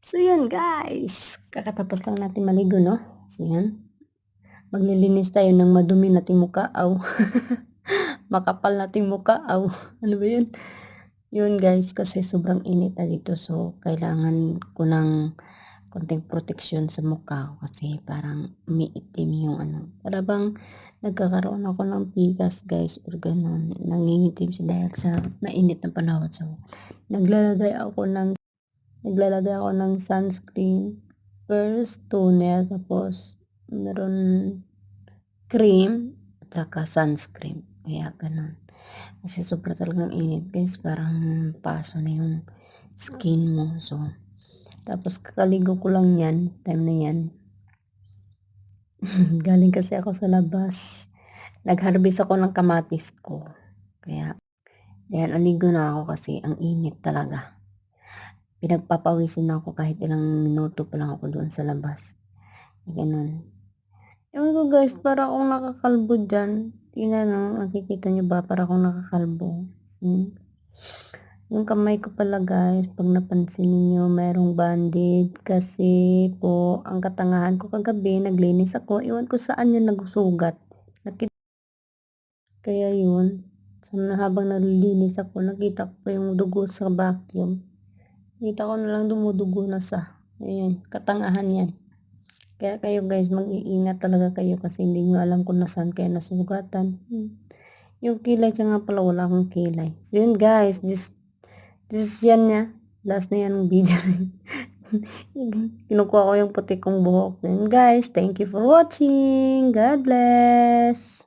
So yun guys, kakatapos lang natin maligo 'no? So yan, maglilinis tayo ng madumi nating mukha, makapal nating mukha, ano ba yun? Yun guys, kasi sobrang init na dito so kailangan ko ng konting proteksyon sa mukha ko kasi parang umiitim yung ano, para bang nagkakaroon ako ng pikas guys or ganun, nangingitim siya dahil sa mainit na panahon. So naglalagay ako ng Naglalagay ako ng sunscreen, first toner, tapos meron cream at saka sunscreen. Kaya gano'n. Kasi sobra talagang init guys, parang paso na yung skin mo. So, tapos kakaligo ko lang yan, time na yan. Galing kasi ako sa labas. Nag-harvest ako ng kamatis ko. Kaya, yan, aligo na ako kasi ang init talaga. Pinagpapawisin ako kahit ilang minuto pa lang ako doon sa labas. Gano'n. Ewan ko guys, para akong nakakalbo diyan. Tingnan 'no, nakikita niyo ba para akong nakakalbo. Yung kamay ko pala guys, 'pag napansin niyo merong bandage kasi po ang katangahan ko kagabi naglinis ako, ewan ko saan yan nagsugat. Kaya yun, habang naglilinis ako nakita ko pa yung dugo sa vacuum. Nakita ko na lang dumudugo na sa ayan, katangahan yan. Kaya kayo guys, mag-iingat talaga kayo kasi hindi nyo alam kung nasaan kayo nasugatan. Yung kilay siya nga pala, wala akong kilay. So yun guys, this is yan niya. Last na yan ng video. Kinukuha ko yung puti kong buhok. Then guys, thank you for watching. God bless.